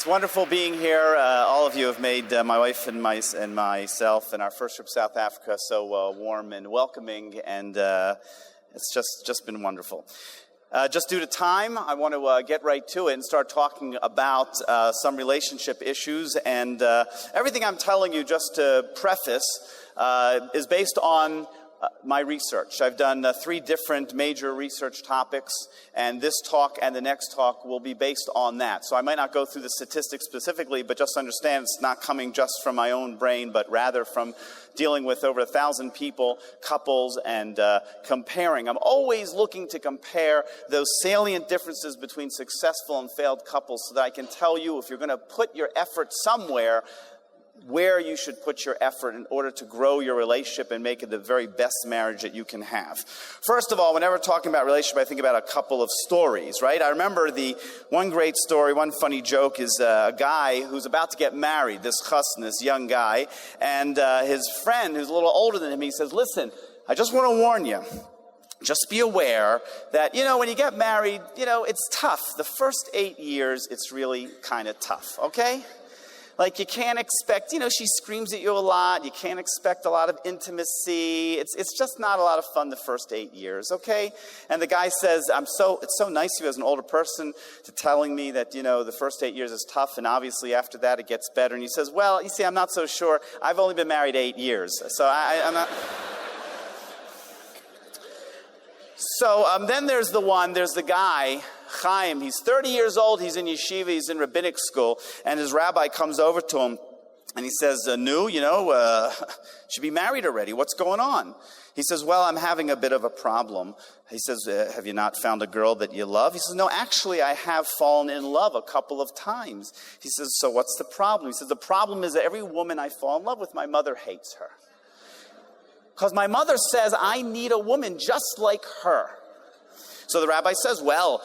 It's wonderful being here. All of you have made my wife and myself and our first trip to South Africa so warm and welcoming, and it's just been wonderful. Just due to time, I want to get right to it and start talking about some relationship issues. And everything I'm telling you, just to preface, is based on my research. I've done 3 different major research topics, and this talk and the next talk will be based on that. So I might not go through the statistics specifically, but just understand it's not coming just from my own brain, but rather from dealing with over 1,000 people, couples, and comparing. I'm always looking to compare those salient differences between successful and failed couples so that I can tell you, if you're going to put your effort somewhere, where you should put your effort in order to grow your relationship and make it the very best marriage that you can have. First of all, whenever talking about relationship, I think about a couple of stories, right? I remember the one great story, one funny joke is a guy who's about to get married, this chassan, this young guy, and his friend who's a little older than him, he says, listen, I just want to warn you. Just be aware that, when you get married, it's tough. The first 8 years, it's really kind of tough, okay? Like, you can't expect, she screams at you a lot. You can't expect a lot of intimacy. It's just not a lot of fun the first 8 years, okay? And the guy says, it's so nice of you as an older person to telling me that, the first 8 years is tough, and obviously after that it gets better. And he says, well, you see, I'm not so sure. I've only been married 8 years, so I'm not... So then there's the guy, Chaim. He's 30 years old. He's in yeshiva. He's in rabbinic school. And his rabbi comes over to him and he says, should be married already. What's going on? He says, well, I'm having a bit of a problem. He says, have you not found a girl that you love? He says, no, actually, I have fallen in love a couple of times. He says, so what's the problem? He says, the problem is that every woman I fall in love with, my mother hates her. Because my mother says I need a woman just like her. So the rabbi says, well,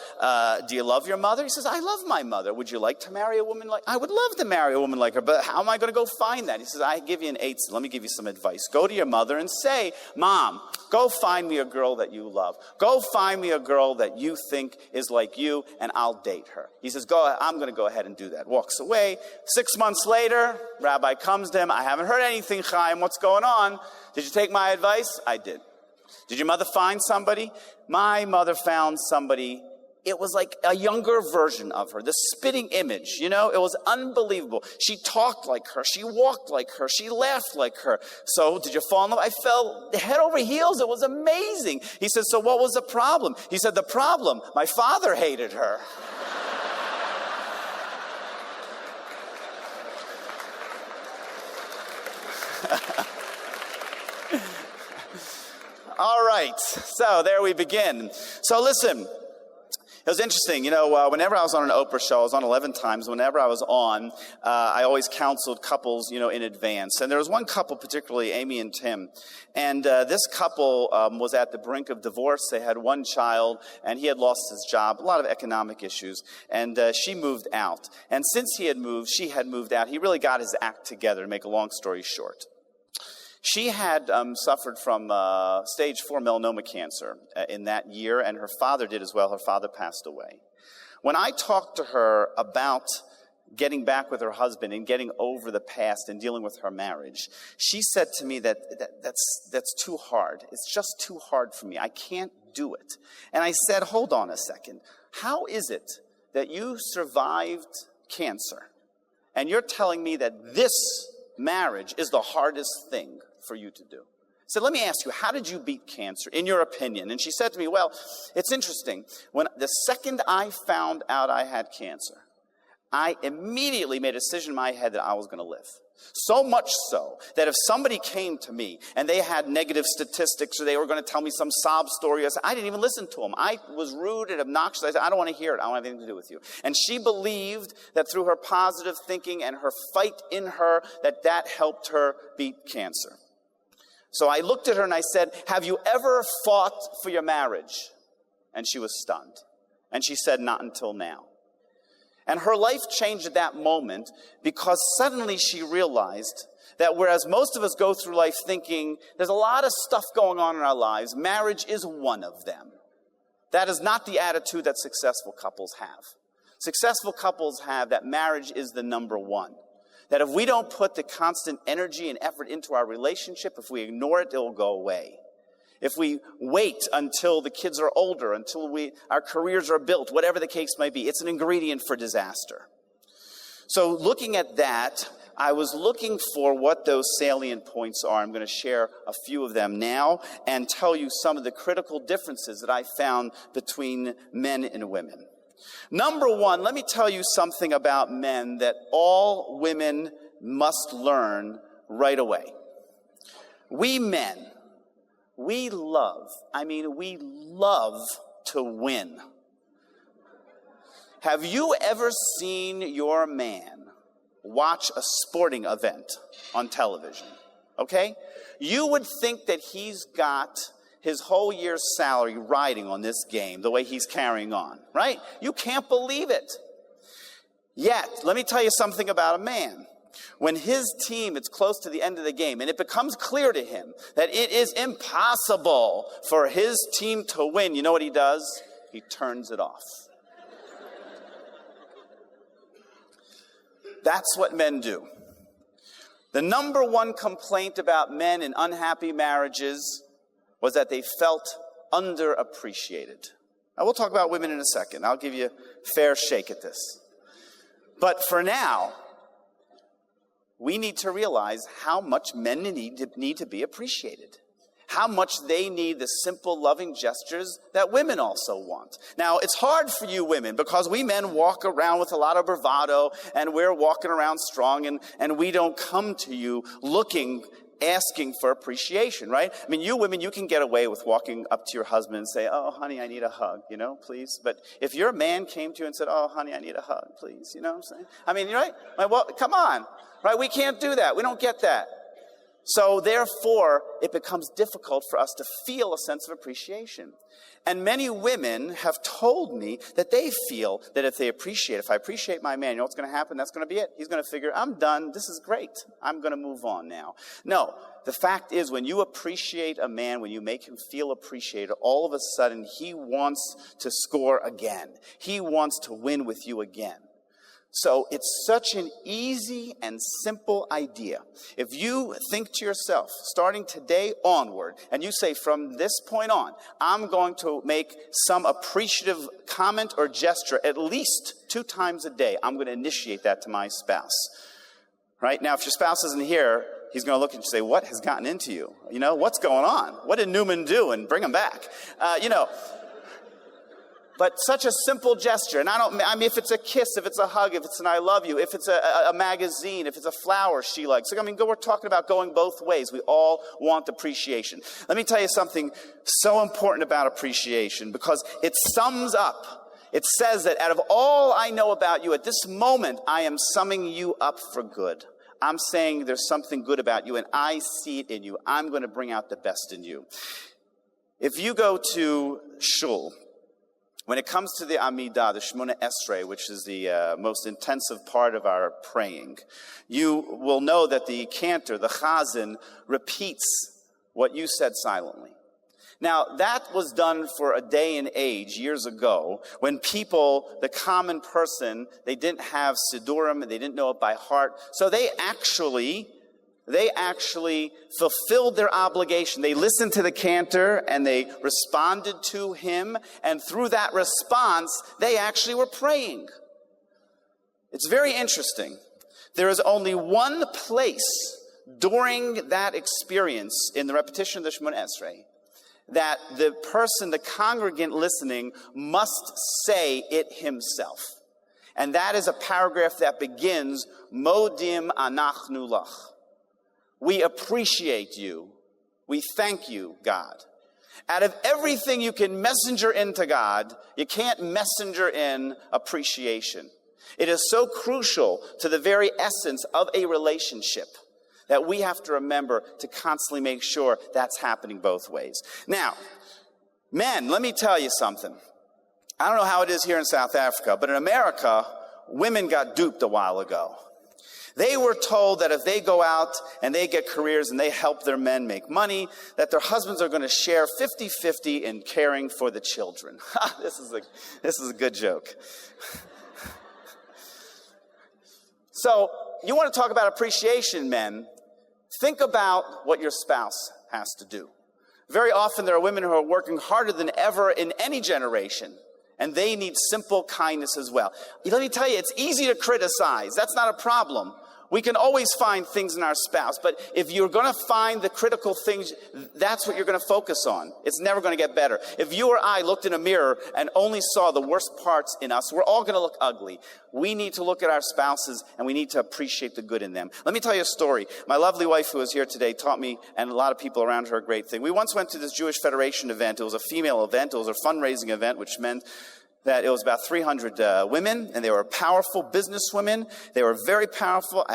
do you love your mother? He says, I love my mother. Would you like to marry a woman like... I would love to marry a woman like her, but how am I going to go find that? He says, I give you an 8. Let me give you some advice. Go to your mother and say, Mom, go find me a girl that you love. Go find me a girl that you think is like you, and I'll date her. He says, I'm going to go ahead and do that. Walks away. 6 months later, rabbi comes to him. I haven't heard anything, Chaim. What's going on? Did you take my advice? I did. Did your mother find somebody? My mother found somebody. It was like a younger version of her, the spitting image, it was unbelievable. She talked like her. She walked like her. She laughed like her. So did you fall in love? I fell head over heels. It was amazing. He said, so what was the problem? He said, the problem, my father hated her. All right, so there we begin. So listen, it was interesting, whenever I was on an Oprah show, I was on 11 times. Whenever I was on, I always counseled couples, in advance. And there was one couple, particularly Amy and Tim. And this couple was at the brink of divorce. They had one child, and he had lost his job, a lot of economic issues. And she moved out. And since she had moved out, he really got his act together, to make a long story short. She had suffered from stage 4 melanoma cancer in that year, and her father did as well. Her father passed away. When I talked to her about getting back with her husband and getting over the past and dealing with her marriage, she said to me that's too hard. It's just too hard for me. I can't do it. And I said, hold on a second. How is it that you survived cancer and you're telling me that this marriage is the hardest thing for you to do? So let me ask you, how did you beat cancer, in your opinion? And she said to me, well, it's interesting. When the second I found out I had cancer, I immediately made a decision in my head that I was going to live. So much so that if somebody came to me and they had negative statistics or they were going to tell me some sob story, I didn't even listen to them. I was rude and obnoxious. I said, I don't want to hear it. I don't have anything to do with you. And she believed that through her positive thinking and her fight in her, that helped her beat cancer. So I looked at her and I said, have you ever fought for your marriage? And she was stunned. And she said, not until now. And her life changed at that moment because suddenly she realized that whereas most of us go through life thinking there's a lot of stuff going on in our lives, marriage is one of them. That is not the attitude that successful couples have. Successful couples have that marriage is the number one. That if we don't put the constant energy and effort into our relationship, if we ignore it, it will go away. If we wait until the kids are older, until our careers are built, whatever the case may be, it's an ingredient for disaster. So looking at that, I was looking for what those salient points are. I'm going to share a few of them now and tell you some of the critical differences that I found between men and women. Number one, let me tell you something about men that all women must learn right away. We men, we love to win. Have you ever seen your man watch a sporting event on television? Okay? You would think that he's got his whole year's salary riding on this game, the way he's carrying on, right? You can't believe it. Yet, let me tell you something about a man. When his team is close to the end of the game, and it becomes clear to him that it is impossible for his team to win, you know what he does? He turns it off. That's what men do. The number one complaint about men in unhappy marriages was that they felt underappreciated. Now, we'll talk about women in a second. I'll give you a fair shake at this. But for now, we need to realize how much men need to be appreciated. How much they need the simple, loving gestures that women also want. Now, it's hard for you women because we men walk around with a lot of bravado and we're walking around strong and we don't come to you asking for appreciation, right? I mean, you women, you can get away with walking up to your husband and say, oh, honey, I need a hug, please. But if your man came to you and said, oh, honey, I need a hug, please, you know what I'm saying? I mean, right? Well, come on, right? We can't do that. We don't get that. So therefore, it becomes difficult for us to feel a sense of appreciation. And many women have told me that they feel that if I appreciate my man, you know what's going to happen? That's going to be it. He's going to figure, I'm done. This is great. I'm going to move on now. No, the fact is when you appreciate a man, when you make him feel appreciated, all of a sudden he wants to score again. He wants to win with you again. So it's such an easy and simple idea. If you think to yourself, starting today onward, and you say, from this point on, I'm going to make some appreciative comment or gesture at least 2 times a day. I'm going to initiate that to my spouse. Right? Now, if your spouse isn't here, he's going to look at you and say, what has gotten into you? What's going on? What did Neuman do? And bring him back. But such a simple gesture. And if it's a kiss, if it's a hug, if it's an I love you, if it's a magazine, if it's a flower she likes. We're talking about going both ways. We all want appreciation. Let me tell you something so important about appreciation because it sums up. It says that out of all I know about you at this moment, I am summing you up for good. I'm saying there's something good about you and I see it in you. I'm going to bring out the best in you. If you go to shul, when it comes to the Amidah, the Shemona Esrei, which is the most intensive part of our praying, you will know that the cantor, the chazan, repeats what you said silently. Now, that was done for a day and age years ago when people, the common person, they didn't have Sidurim, they didn't know it by heart, so they actually fulfilled their obligation. They listened to the cantor and they responded to him. And through that response, they actually were praying. It's very interesting. There is only one place during that experience in the repetition of the Shemona Esrei that the person, the congregant listening, must say it himself. And that is a paragraph that begins, Modim anachnu lach. We appreciate you. We thank you, God. Out of everything you can messenger into God, you can't messenger in appreciation. It is so crucial to the very essence of a relationship that we have to remember to constantly make sure that's happening both ways. Now, men, let me tell you something. I don't know how it is here in South Africa, but in America, women got duped a while ago. They were told that if they go out and they get careers and they help their men make money, that their husbands are going to share 50-50 in caring for the children. This is a good joke. So you want to talk about appreciation, men. Think about what your spouse has to do. Very often there are women who are working harder than ever in any generation, and they need simple kindness as well. Let me tell you, it's easy to criticize. That's not a problem. We can always find things in our spouse, but if you're going to find the critical things, that's what you're going to focus on. It's never going to get better. If you or I looked in a mirror and only saw the worst parts in us, we're all going to look ugly. We need to look at our spouses, and we need to appreciate the good in them. Let me tell you a story. My lovely wife, who is here today, taught me, and a lot of people around her, a great thing. We once went to this Jewish Federation event. It was a female event. It was a fundraising event, which meant that it was about 300 women, and they were powerful business women. They were very powerful.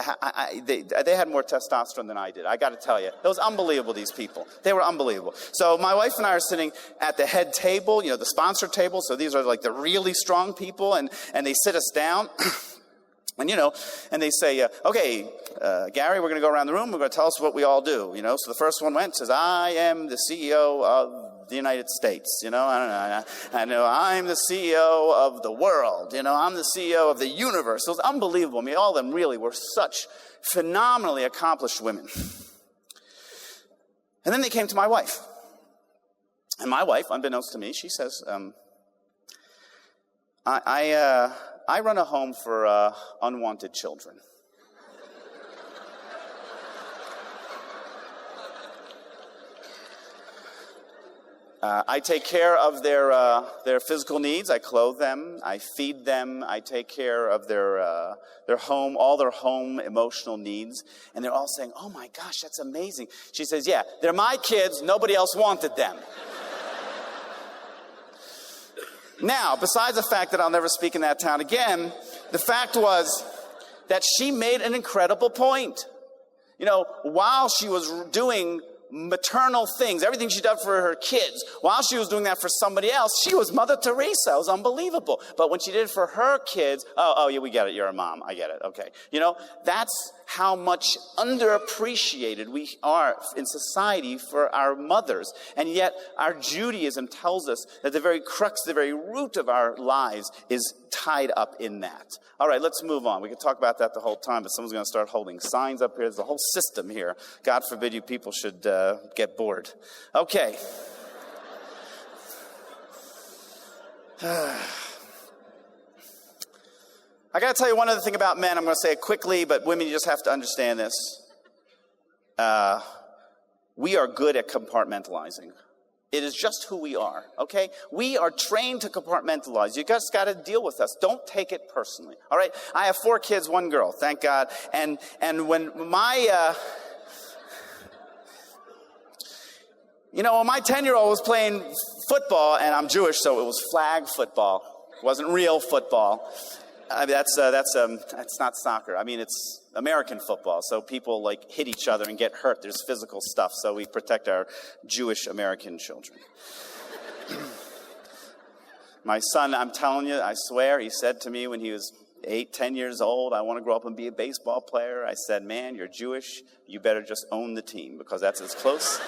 They had more testosterone than I did. I got to tell you, it was unbelievable. These people, they were unbelievable. So my wife and I are sitting at the head table, the sponsor table. So these are like the really strong people, and they sit us down. And, and they say, okay, Gary, we're going to go around the room. We're going to tell us what we all do. So the first one went, says, I am the CEO of the United States. I know I'm the CEO of the world. I'm the CEO of the universe. It was unbelievable. I mean, all of them really were such phenomenally accomplished women. And then they came to my wife. And my wife, unbeknownst to me, she says, I run a home for unwanted children. I take care of their physical needs. I clothe them. I feed them. I take care of their home, all their home emotional needs. And they're all saying, oh my gosh, that's amazing. She says, yeah, they're my kids. Nobody else wanted them. Now, besides the fact that I'll never speak in that town again, the fact was that she made an incredible point. While she was doing maternal things, everything she did for her kids, while she was doing that for somebody else, she was Mother Teresa. It was unbelievable. But when she did it for her kids, oh yeah, we get it. You're a mom. I get it. Okay. That's how much underappreciated we are in society for our mothers. And yet our Judaism tells us that the very crux, the very root of our lives is tied up in that. All right, let's move on. We could talk about that the whole time, but someone's going to start holding signs up here. There's a whole system here. God forbid you people should get bored. Okay. I got to tell you one other thing about men. I'm going to say it quickly, but women, you just have to understand this. We are good at compartmentalizing. It is just who we are, okay? We are trained to compartmentalize. You just got to deal with us. Don't take it personally, all right? I have 4 kids, 1 girl, thank God. And when my... when my 10-year-old was playing football, and I'm Jewish, so it was flag football. It wasn't real football. That's not soccer. It's American football. So people hit each other and get hurt. There's physical stuff. So we protect our Jewish American children. My son, I'm telling you, I swear, he said to me when he was 8, 10 years old, I want to grow up and be a baseball player. I said, man, you're Jewish. You better just own the team because that's as close.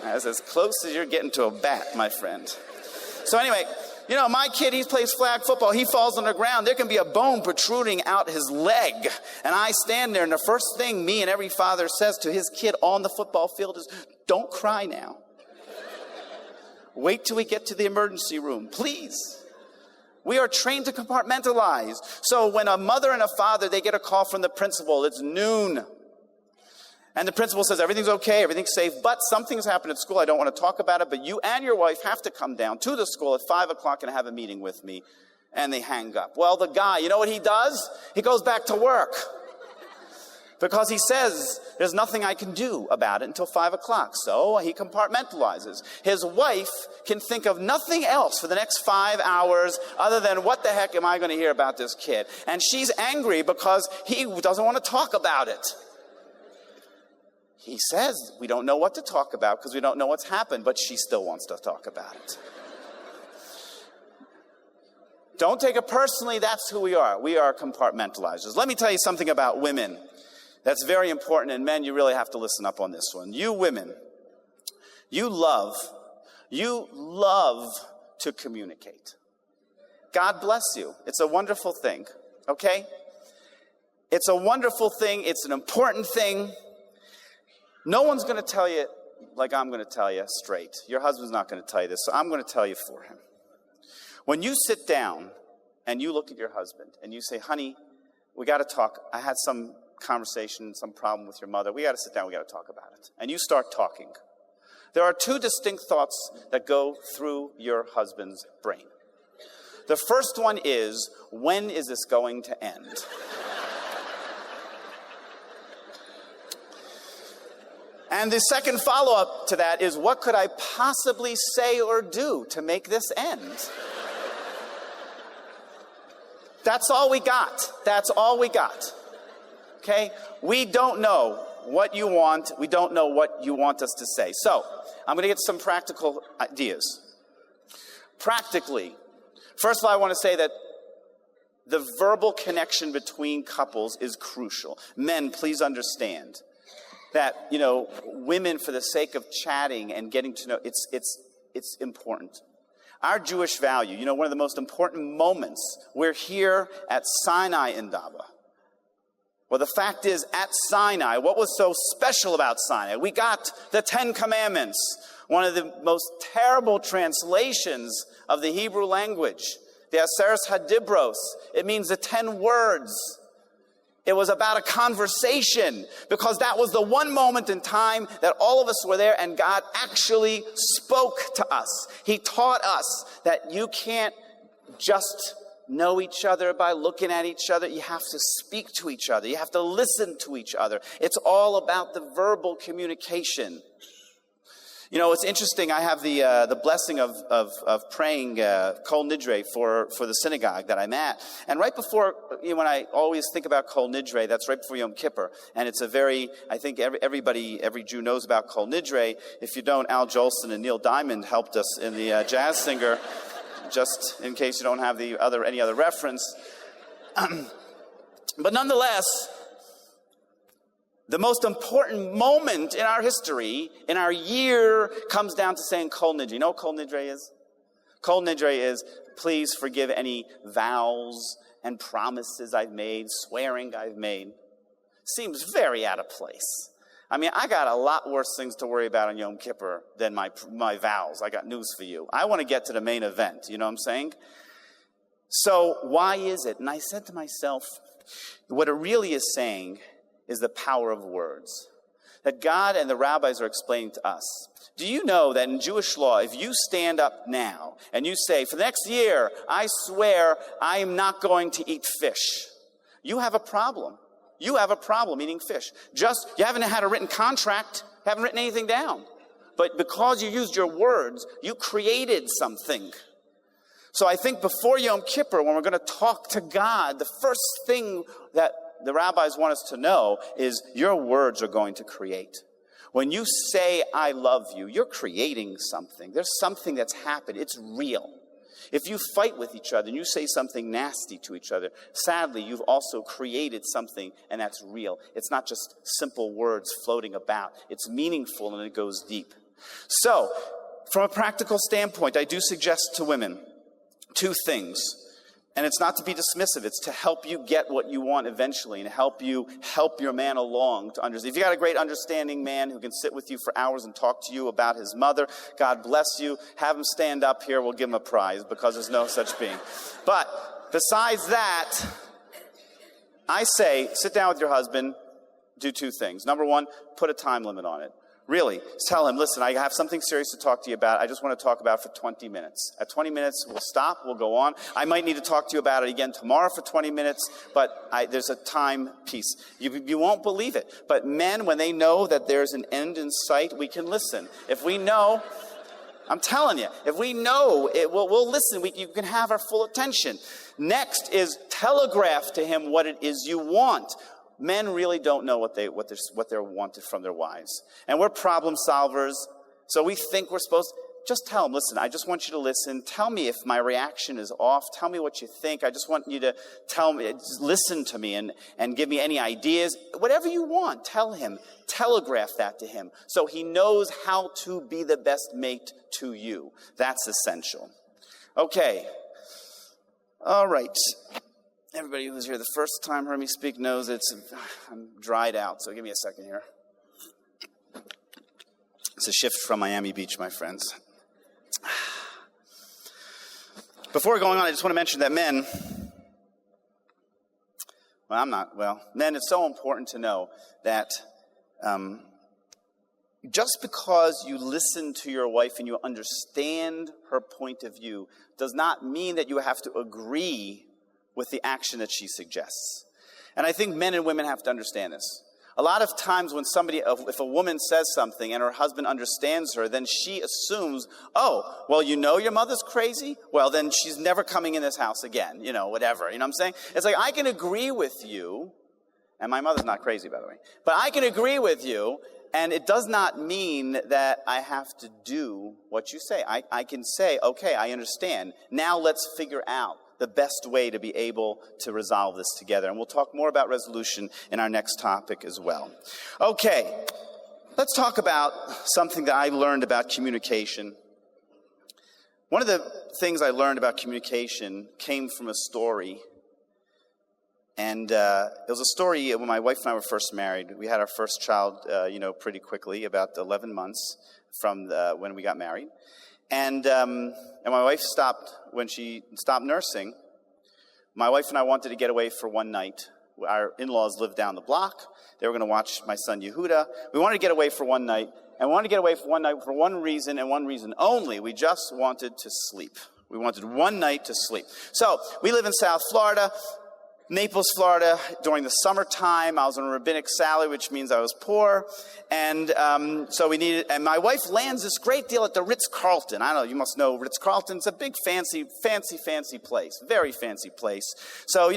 That's as close as you're getting to a bat, my friend. So anyway, my kid, he plays flag football. He falls on the ground. There can be a bone protruding out his leg. And I stand there, and the first thing me and every father says to his kid on the football field is, don't cry now. Wait till we get to the emergency room, please. We are trained to compartmentalize. So when a mother and a father, they get a call from the principal, it's noon. And the principal says, everything's okay, everything's safe, but something's happened at school. I don't want to talk about it, but you and your wife have to come down to the school at 5 o'clock and have a meeting with me. And they hang up. Well, the guy, you know what he does? He goes back to work. Because he says, there's nothing I can do about it until 5 o'clock. So he compartmentalizes. His wife can think of nothing else for the next 5 hours other than, what the heck am I going to hear about this kid? And she's angry because he doesn't want to talk about it. He says, we don't know what to talk about because we don't know what's happened, but she still wants to talk about it. Don't take it personally. That's who we are. We are compartmentalizers. Let me tell you something about women that's very important. And men, you really have to listen up on this one. You women, you love to communicate. God bless you. It's a wonderful thing, okay? It's a wonderful thing. It's an important thing. No one's going to tell you like I'm going to tell you straight. Your husband's not going to tell you this, so I'm going to tell you for him. When you sit down and you look at your husband and you say, honey, we got to talk. I had some conversation, some problem with your mother. We got to sit down. We got to talk about it. And you start talking. There are two distinct thoughts that go through your husband's brain. The first one is, when is this going to end? And the second follow-up to that is, what could I possibly say or do to make this end? That's all we got. That's all we got. Okay? We don't know what you want. We don't know what you want us to say. So, I'm going to get some practical ideas. Practically, first of all, I want to say that the verbal connection between couples is crucial. Men, please understand that, women, for the sake of chatting and getting to know, it's important. Our Jewish value, one of the most important moments, we're here at Sinai in Daba. Well, the fact is, at Sinai, what was so special about Sinai? We got the 10 Commandments, one of the most terrible translations of the Hebrew language. The Aseres Hadibros, it means the 10 words. It was about a conversation, because that was the one moment in time that all of us were there and God actually spoke to us. He taught us that you can't just know each other by looking at each other. You have to speak to each other. You have to listen to each other. It's all about the verbal communication. It's interesting. I have the blessing of praying Kol Nidre for the synagogue that I'm at. And right before, when I always think about Kol Nidre, that's right before Yom Kippur. And it's I think every Jew knows about Kol Nidre. If you don't, Al Jolson and Neil Diamond helped us in the Jazz Singer, just in case you don't have any other reference. But nonetheless, the most important moment in our history, in our year, comes down to saying Kol Nidre. You know what Kol Nidre is? Kol Nidre is, please forgive any vows and promises I've made, swearing I've made. Seems very out of place. I got a lot worse things to worry about on Yom Kippur than my vows. I got news for you. I want to get to the main event. You know what I'm saying? So why is it? And I said to myself, what it really is saying is the power of words. That God and the rabbis are explaining to us. Do you know that in Jewish law, if you stand up now and you say, for the next year, I swear I am not going to eat fish, you have a problem. You have a problem eating fish. You haven't had a written contract, haven't written anything down. But because you used your words, you created something. So I think before Yom Kippur, when we're going to talk to God, the first thing that the rabbis want us to know is your words are going to create. When you say, I love you, you're creating something. There's something that's happened. It's real. If you fight with each other and you say something nasty to each other, sadly, you've also created something, and that's real. It's not just simple words floating about. It's meaningful and it goes deep. So, from a practical standpoint, I do suggest to women two things. And it's not to be dismissive. It's to help you get what you want eventually and help your man along to understand. If you got a great understanding man who can sit with you for hours and talk to you about his mother, God bless you. Have him stand up here. We'll give him a prize because there's no such being. But besides that, I say sit down with your husband, do two things. Number one, put a time limit on it. Really, tell him, listen, I have something serious to talk to you about. I just want to talk about it for 20 minutes. At 20 minutes, we'll stop, we'll go on. I might need to talk to you about it again tomorrow for 20 minutes, but there's a time piece. You won't believe it. But men, when they know that there's an end in sight, we can listen. If we know, I'm telling you, if we know, we'll listen. You can have our full attention. Next is telegraph to him what it is you want. Men really don't know what they're wanted from their wives. And we're problem solvers, so we think we're supposed to just tell them, listen, I just want you to listen. Tell me if my reaction is off. Tell me what you think. I just want you to tell me, just listen to me and give me any ideas. Whatever you want, tell him. Telegraph that to him so he knows how to be the best mate to you. That's essential. Okay. All right. Everybody who's here the first time heard me speak knows I'm dried out, so give me a second here. It's a shift from Miami Beach, my friends. Before going on, I just want to mention that men, it's so important to know that just because you listen to your wife and you understand her point of view does not mean that you have to agree with the action that she suggests. And I think men and women have to understand this. A lot of times when if a woman says something and her husband understands her, then she assumes, oh, well, your mother's crazy? Well, then she's never coming in this house again, whatever. You know what I'm saying? It's like, I can agree with you, and my mother's not crazy, by the way, but I can agree with you, and it does not mean that I have to do what you say. I can say, okay, I understand. Now let's figure out the best way to be able to resolve this together. And we'll talk more about resolution in our next topic as well. Okay, let's talk about something that I learned about communication. One of the things I learned about communication came from a story. And it was a story when my wife and I were first married. We had our first child, pretty quickly, about 11 months from when we got married. And my wife when she stopped nursing, my wife and I wanted to get away for one night. Our in-laws lived down the block. They were going to watch my son Yehuda. We wanted to get away for one night. And we wanted to get away for one night for one reason and one reason only. We just wanted to sleep. We wanted one night to sleep. So we live in South Florida. Naples, Florida, during the summertime. I was on a rabbinic salary, which means I was poor. And so and my wife lands this great deal at the Ritz-Carlton. I don't know, you must know Ritz-Carlton. It's a big, fancy place. Very fancy place. So,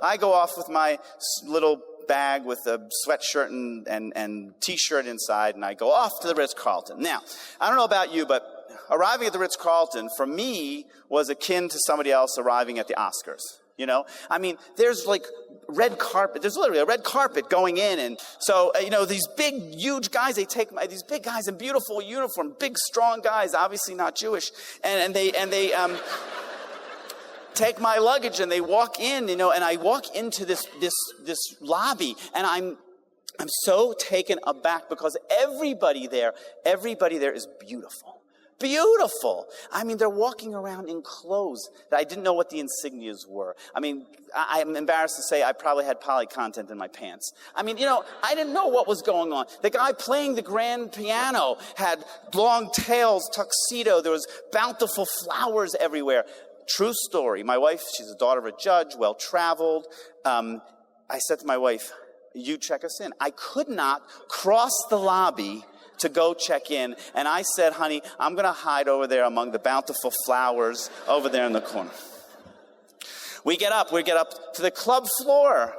I go off with my little bag with a sweatshirt and T-shirt inside, and I go off to the Ritz-Carlton. Now, I don't know about you, but arriving at the Ritz-Carlton, for me, was akin to somebody else arriving at the Oscars. There's like red carpet. There's literally a red carpet going in. And so, these big, huge guys, these big guys in beautiful uniform, big, strong guys, obviously not Jewish. And they take my luggage and they walk in, and I walk into this lobby, and I'm so taken aback because everybody there is beautiful. Beautiful. They're walking around in clothes that I didn't know what the insignias were. I'm embarrassed to say I probably had poly content in my pants. I didn't know what was going on. The guy playing the grand piano had long tails, tuxedo. There was bountiful flowers everywhere. True story. My wife, she's the daughter of a judge, well-traveled. I said to my wife, you check us in. I could not cross the lobby to go check in. And I said, honey, I'm going to hide over there among the bountiful flowers over there in the corner. We get up to the club floor.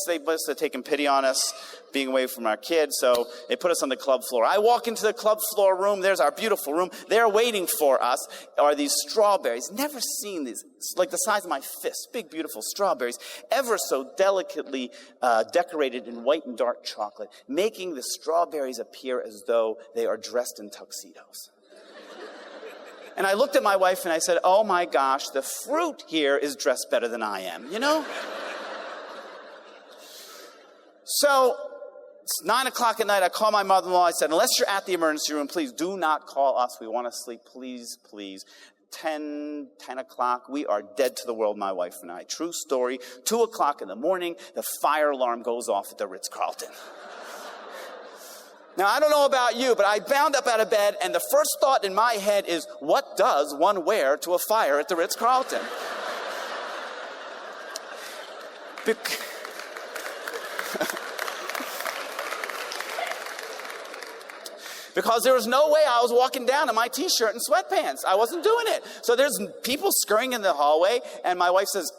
They must have taken pity on us being away from our kids, so they put us on the club floor. I walk into the club floor room. There's our beautiful room. There waiting for us are these strawberries. Never seen these, like the size of my fist, big, beautiful strawberries, ever so delicately decorated in white and dark chocolate, making the strawberries appear as though they are dressed in tuxedos. And I looked at my wife and I said, oh my gosh, the fruit here is dressed better than I am, So, it's 9 o'clock at night. I call my mother-in-law. I said, unless you're at the emergency room, please do not call us. We want to sleep. Please, please. 10 o'clock. We are dead to the world, my wife and I. True story. 2 o'clock in the morning, the fire alarm goes off at the Ritz-Carlton. Now, I don't know about you, but I bound up out of bed, and the first thought in my head is, what does one wear to a fire at the Ritz-Carlton? Because there was no way I was walking down in my T-shirt and sweatpants. I wasn't doing it. So there's people scurrying in the hallway, and my wife says,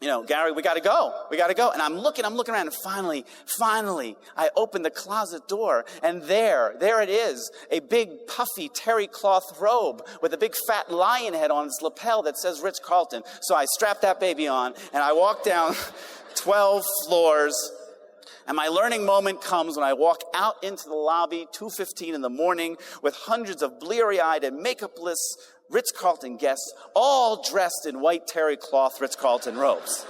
Gary, we got to go. And I'm looking around, and finally, I open the closet door, and there it is, a big, puffy terry cloth robe with a big fat lion head on its lapel that says Ritz-Carlton. So I strap that baby on, and I walk down 12 floors And my learning moment comes when I walk out into the lobby, 2:15 in the morning, with hundreds of bleary-eyed and makeupless Ritz-Carlton guests, all dressed in white terry cloth Ritz-Carlton robes.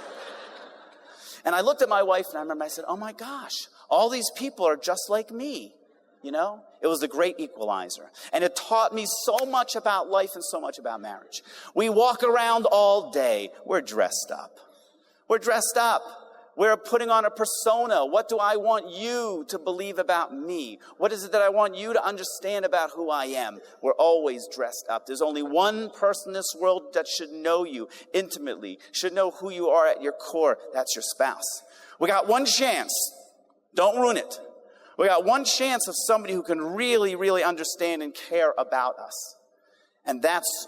And I looked at my wife, and I remember I said, oh my gosh, all these people are just like me. You know, it was the great equalizer. And it taught me so much about life and so much about marriage. We walk around all day. We're dressed up. We're dressed up. We're putting on a persona. What do I want you to believe about me? What is it that I want you to understand about who I am? We're always dressed up. There's only one person in this world that should know you intimately, should know who you are at your core. That's your spouse. We got one chance. Don't ruin it. We got one chance of somebody who can really, really understand and care about us. And that's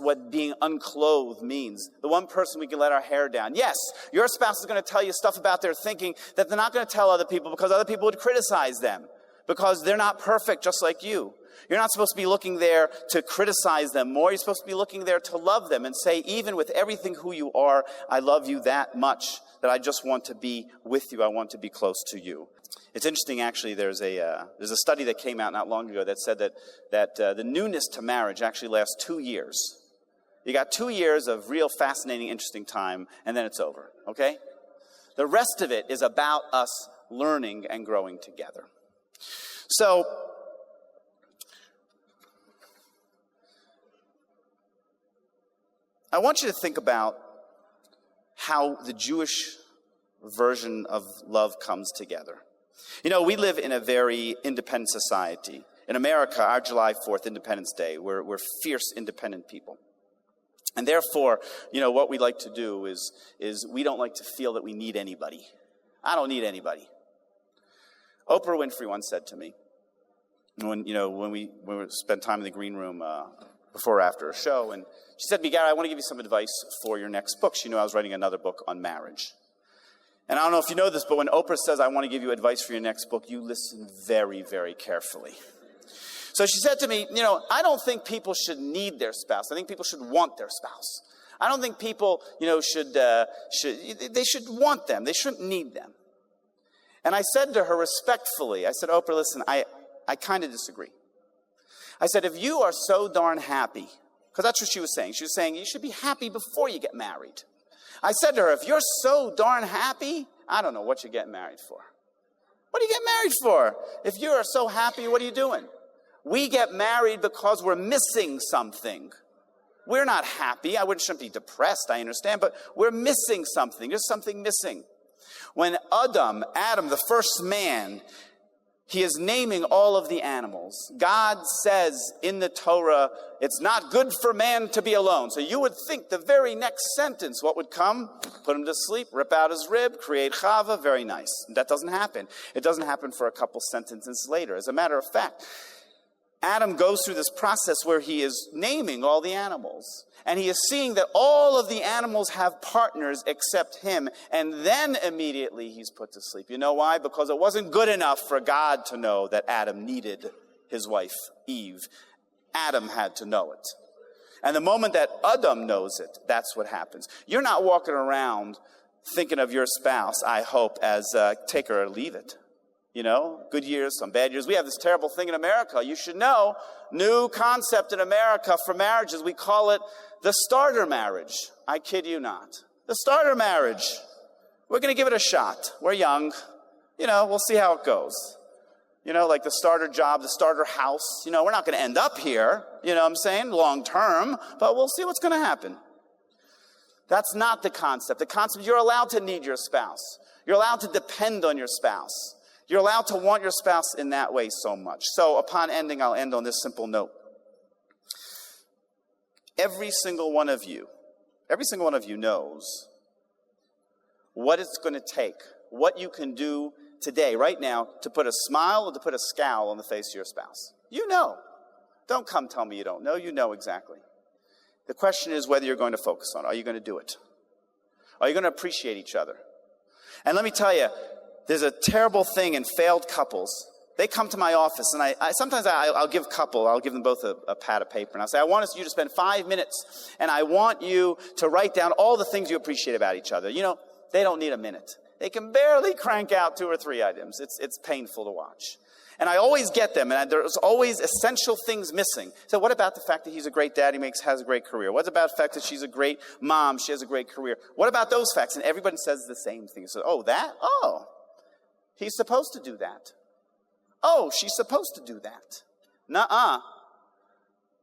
what being unclothed means. The one person we can let our hair down. Yes, your spouse is going to tell you stuff about their thinking that they're not going to tell other people because other people would criticize them because they're not perfect just like you. You're not supposed to be looking there to criticize them more. You're supposed to be looking there to love them and say, even with everything who you are, I love you that much that I just want to be with you. I want to be close to you. It's interesting, actually, there's a study that came out not long ago that said that the newness to marriage actually lasts 2 years. You got 2 years of real fascinating, interesting time, and then it's over, okay? The rest of it is about us learning and growing together. So, I want you to think about how the Jewish version of love comes together. You know, we live in a very independent society. In America, our July 4th, Independence Day, we're fierce, independent people. And therefore, you know, what we like to do is we don't like to feel that we need anybody. I don't need anybody. Oprah Winfrey once said to me, when we spent time in the green room before or after a show, and she said to me, Gary, I want to give you some advice for your next book. She knew I was writing another book on marriage. And I don't know if you know this, but when Oprah says, I want to give you advice for your next book, you listen very, very carefully. So she said to me, you know, I don't think people should need their spouse. I think people should want their spouse. I don't think people, you know, they should want them. They shouldn't need them. And I said to her respectfully, I said, Oprah, listen, I kind of disagree. I said, if you are so darn happy, because that's what she was saying. She was saying, you should be happy before you get married. I said to her, if you're so darn happy, I don't know what you're getting married for. What do you get married for? If you are so happy, what are you doing? We get married because we're missing something. We're not happy. I shouldn't be depressed, I understand, but we're missing something. There's something missing. When Adam, the first man, he is naming all of the animals. God says in the Torah, it's not good for man to be alone. So you would think the very next sentence, what would come? Put him to sleep, rip out his rib, create Chava, very nice. That doesn't happen. It doesn't happen for a couple sentences later. As a matter of fact, Adam goes through this process where he is naming all the animals. And he is seeing that all of the animals have partners except him. And then immediately he's put to sleep. You know why? Because it wasn't good enough for God to know that Adam needed his wife, Eve. Adam had to know it. And the moment that Adam knows it, that's what happens. You're not walking around thinking of your spouse, I hope, as take her or leave it. You know, good years, some bad years. We have this terrible thing in America. You should know, new concept in America for marriages. We call it the starter marriage. I kid you not. The starter marriage. We're going to give it a shot. We're young. You know, we'll see how it goes. You know, like the starter job, the starter house. You know, we're not going to end up here, you know what I'm saying, long term, but we'll see what's going to happen. That's not the concept. The concept, you're allowed to need your spouse. You're allowed to depend on your spouse. You're allowed to want your spouse in that way so much. So upon ending, I'll end on this simple note. Every single one of you knows what it's going to take, what you can do today, right now, to put a smile or to put a scowl on the face of your spouse. You know. Don't come tell me you don't know. You know exactly. The question is whether you're going to focus on it. Are you going to do it? Are you going to appreciate each other? And let me tell you, there's a terrible thing in failed couples. They come to my office, and I'll give them both a pad of paper, and I'll say, I want you to spend 5 minutes, and I want you to write down all the things you appreciate about each other. You know, they don't need a minute. They can barely crank out 2 or 3 items. It's painful to watch. And I always get them, and there's always essential things missing. So what about the fact that he's a great dad, has a great career? What about the fact that she's a great mom, she has a great career? What about those facts? And everybody says the same thing. So, oh, that? Oh, he's supposed to do that. Oh, she's supposed to do that. Nuh-uh.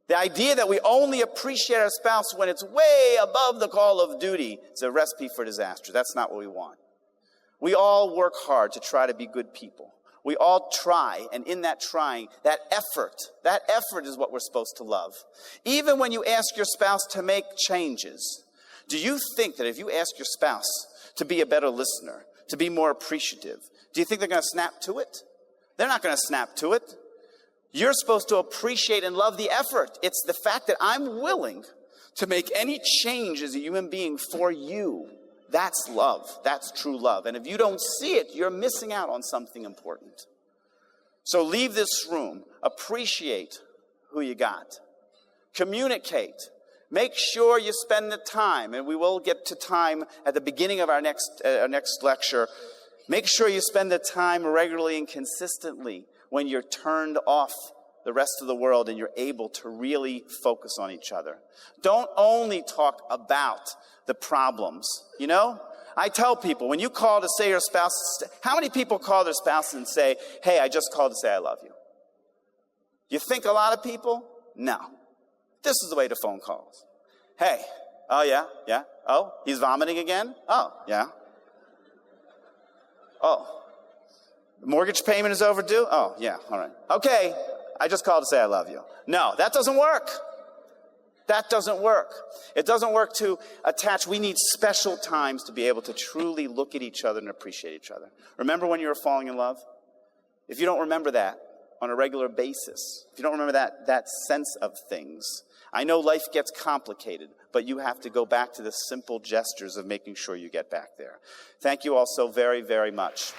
The idea that we only appreciate our spouse when it's way above the call of duty is a recipe for disaster. That's not what we want. We all work hard to try to be good people. We all try, and in that trying, that effort is what we're supposed to love. Even when you ask your spouse to make changes, do you think that if you ask your spouse to be a better listener, to be more appreciative, do you think they're going to snap to it? They're not going to snap to it. You're supposed to appreciate and love the effort. It's the fact that I'm willing to make any change as a human being for you. That's love. That's true love. And if you don't see it, you're missing out on something important. So leave this room. Appreciate who you got. Communicate. Make sure you spend the time, and we will get to time at the beginning of our next lecture. Make sure you spend the time regularly and consistently when you're turned off the rest of the world and you're able to really focus on each other. Don't only talk about the problems. You know, I tell people, when you call to say your spouse, how many people call their spouse and say, hey, I just called to say I love you? You think a lot of people? No. This is the way to phone calls. Hey, oh yeah, oh, he's vomiting again? Oh, yeah. Oh, the mortgage payment is overdue? Oh, yeah, all right. Okay, I just called to say I love you. No, that doesn't work. That doesn't work. It doesn't work to attach. We need special times to be able to truly look at each other and appreciate each other. Remember when you were falling in love? If you don't remember that on a regular basis, if you don't remember that sense of things, I know life gets complicated, but you have to go back to the simple gestures of making sure you get back there. Thank you all so very, very much.